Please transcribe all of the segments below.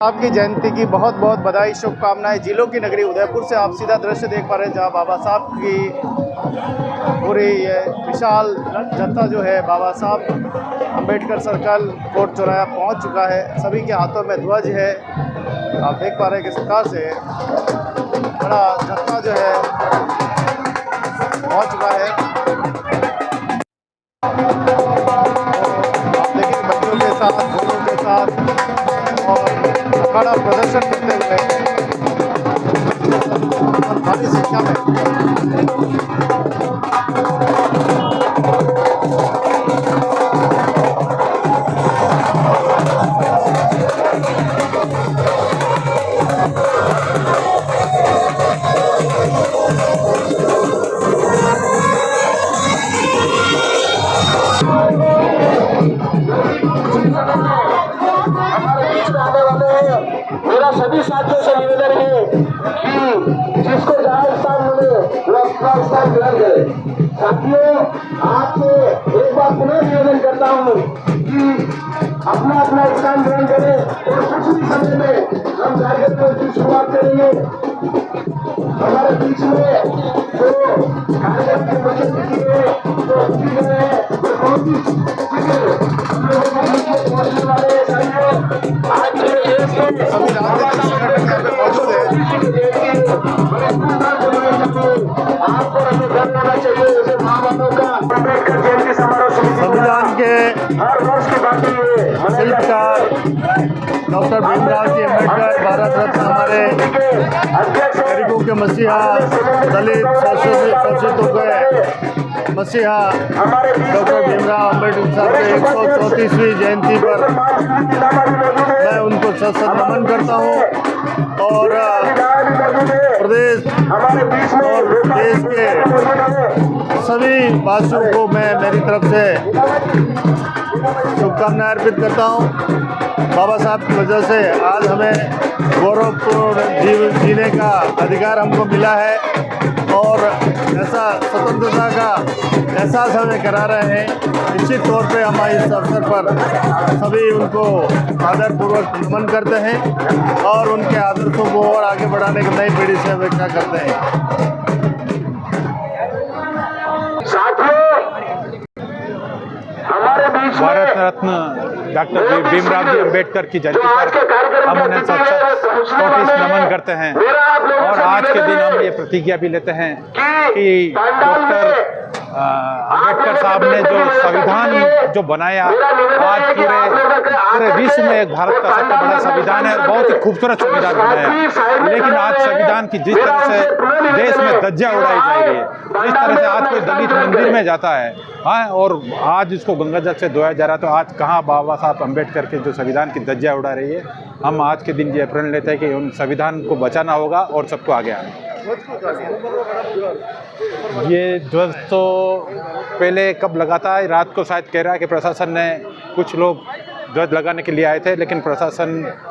आपकी जयंती की बहुत बहुत बधाई, शुभकामनाएं। जिलों की नगरी उदयपुर से आप सीधा दृश्य देख पा रहे हैं जहां बाबा साहब की पूरी ये विशाल जनता जो है बाबा साहब अंबेडकर सर्कल कोर्ट चौराहा पहुंच चुका है। सभी के हाथों में ध्वज है। आप देख पा रहे हैं किस प्रकार से बड़ा जनता जो है पहुंच चुका है। आप देखिए बच्चों के साथ, बूढ़ों के साथ और अखाड़ा प्रदर्शन करते हुए भारी संख्या में मेरा सभी साथियों से निवेदन है कि जिसको जहाँ स्थान मिले वो अपना स्थान ग्रहण करे। साथियों, आपसे एक बार पुनः निवेदन करता हूँ कि अपना अपना स्थान ग्रहण करें और कुछ ही समय में हम कार्यक्रम की शुरुआत करेंगे। हमारे बीच में जो कार्यक्रम के बच्चे दिखे जो दिख रहे हैं वो बहुत ही पहुंचने वाले साथियों, आज के देश के सभी राजनीतिक संगठन यहाँ पे मौजूद है। आपको हमें गर्व होना चाहिए जैसे माँ बापों का अम्बेडकर जयंती समारोह संविधान के हर वर्ष की बात है। शिल्पकार डॉक्टर भीमराव जी अम्बेडकर, भारत रत्न, हमारे गरीबों के मसीहा, दलित शोषितों के मसीहा डॉक्टर भीमराव अम्बेडकर साहब के 134वीं जयंती पर मैं उनको सत नमन करता हूँ और प्रदेश और देश के सभी वासियों को मैं मेरी तरफ से शुभकामनाएं अर्पित करता हूँ। बाबा साहब की वजह से आज हमें गौरवपूर्ण जीवन जीने का अधिकार हमको मिला है और ऐसा स्वतंत्रता का एहसास हमें करा रहे हैं। निश्चित तौर पे हम इस अवसर पर सभी उनको आदरपूर्वक नमन करते हैं और उनके आदर्शों को और आगे बढ़ाने की नई पीढ़ी से अपेक्षा करते हैं। भारत रत्न डॉक्टर भीमराव जी अम्बेडकर की जयंती पर हम उन्हें सचोट नमन करते हैं और आज के दिन हम ये प्रतिज्ञा भी लेते हैं कि डॉक्टर अम्बेडकर साहब ने जो संविधान जो बनाया, आज पूरे विश्व में एक भारत का सबसे बड़ा संविधान है और बहुत ही खूबसूरत संविधान बनाया। लेकिन आज संविधान की जिस तरह से देश में धज्जियां उड़ाई जा रही है, जिस तरह से आज कोई दलित मंदिर में जाता है और आज इसको गंगा जल से धोया जा रहा है, तो आज कहाँ बाबा साहब अम्बेडकर के जो संविधान की धज्जियां उड़ा रही है। हम आज के दिन ये प्रण लेते हैं कि उन संविधान को बचाना होगा और सबको आगे आना। ये ध्वज तो पहले कब लगा था, रात को शायद कह रहा है कि प्रशासन ने कुछ लोग ध्वज लगाने के लिए आए थे लेकिन प्रशासन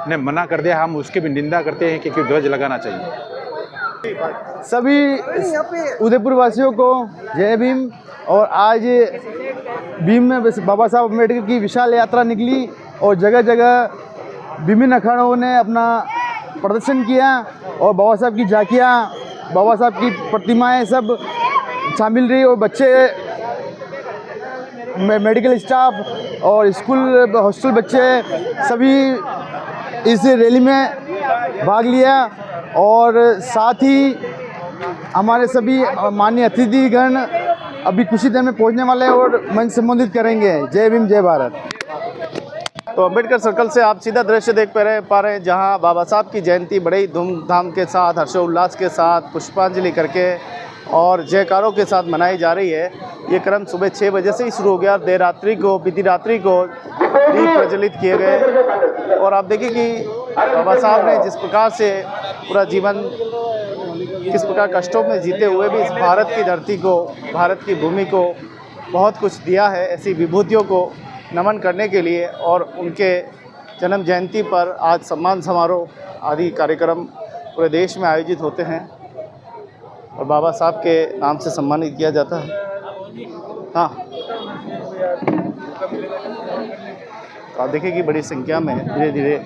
ने मना कर दिया। हम उसकी भी निंदा करते हैं कि ध्वज लगाना चाहिए। सभी उदयपुर वासियों को जय भीम। और आज भीम में बाबा साहब अम्बेडकर की विशाल यात्रा निकली और जगह जगह विभिन्न अखाड़ों ने अपना प्रदर्शन किया और बाबा साहब की झांकियाँ, बाबा साहब की प्रतिमाएं सब शामिल रही और बच्चे, मेडिकल स्टाफ और स्कूल हॉस्टल बच्चे सभी इस रैली में भाग लिया। और साथ ही हमारे सभी माननीय अतिथिगण अभी कुछ ही देर में पहुंचने वाले हैं और मंच संबोधित करेंगे। जय भीम, जय भारत। तो अम्बेडकर सर्कल से आप सीधा दृश्य देख पा रहे हैं जहां बाबा साहब की जयंती बड़े ही धूमधाम के साथ, हर्षोल्लास के साथ, पुष्पांजलि करके और जयकारों के साथ मनाई जा रही है। ये क्रम सुबह 6 बजे से ही शुरू हो गया। देर रात्रि को, बीती रात्रि को दीप प्रज्वलित किए गए और आप देखिए कि बाबा साहब ने जिस प्रकार से पूरा जीवन किस प्रकार कष्टों में जीते हुए भी इस भारत की धरती को, भारत की भूमि को बहुत कुछ दिया है। ऐसी विभूतियों को नमन करने के लिए और उनके जन्म जयंती पर आज सम्मान समारोह आदि कार्यक्रम पूरे देश में आयोजित होते हैं और बाबा साहब के नाम से सम्मानित किया जाता है। हाँ, तो आप देखिए कि बड़ी संख्या में धीरे धीरे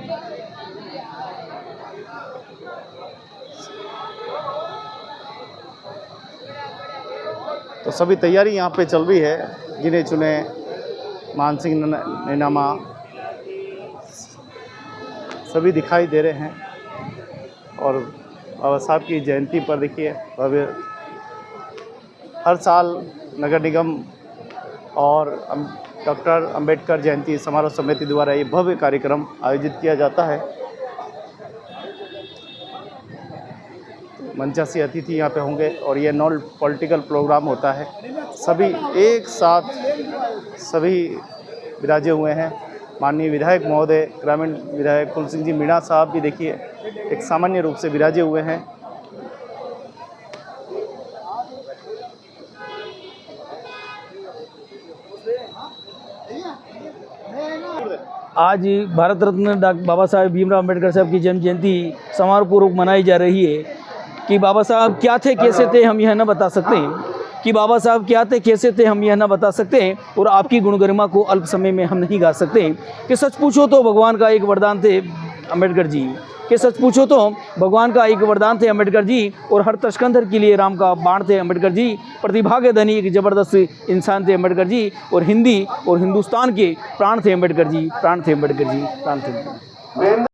सभी तैयारी यहाँ पे चल रही है। गिने चुने मान सिंह नैनामा सभी दिखाई दे रहे हैं। और बाबा साहब की जयंती पर देखिए भव्य, हर साल नगर निगम और डॉक्टर अंबेडकर जयंती समारोह समिति द्वारा ये भव्य कार्यक्रम आयोजित किया जाता है। मंचासी अतिथि यहाँ पे होंगे और ये नॉन पॉलिटिकल प्रोग्राम होता है। सभी एक साथ सभी विराजे हुए हैं। माननीय विधायक महोदय, ग्रामीण विधायक कुल सिंह जी मीणा साहब भी देखिए एक सामान्य रूप से विराजे हुए हैं। आज भारत रत्न डॉक्टर बाबा साहेब भीमराव अम्बेडकर साहब की जन्म जयंती समारोहपूर्वक मनाई जा रही है। कि बाबा साहब क्या थे, कैसे थे, हम यह न बता सकते हैं। कि बाबा साहब क्या थे, कैसे थे, हम यह न बता सकते हैं। और आपकी गुणगरिमा को अल्प समय में हम नहीं गा सकते। कि सच पूछो तो भगवान का एक वरदान थे अम्बेडकर जी। कि सच पूछो तो भगवान का एक वरदान थे अम्बेडकर जी। और हर तस्कंदर के लिए राम का बाण थे अम्बेडकर जी। प्रतिभा के धनी एक ज़बरदस्त इंसान थे अम्बेडकर जी। और हिंदी और हिंदुस्तान के प्राण थे अम्बेडकर जी, प्राण थे अम्बेडकर जी, प्राण थे अम्बेडकर जी।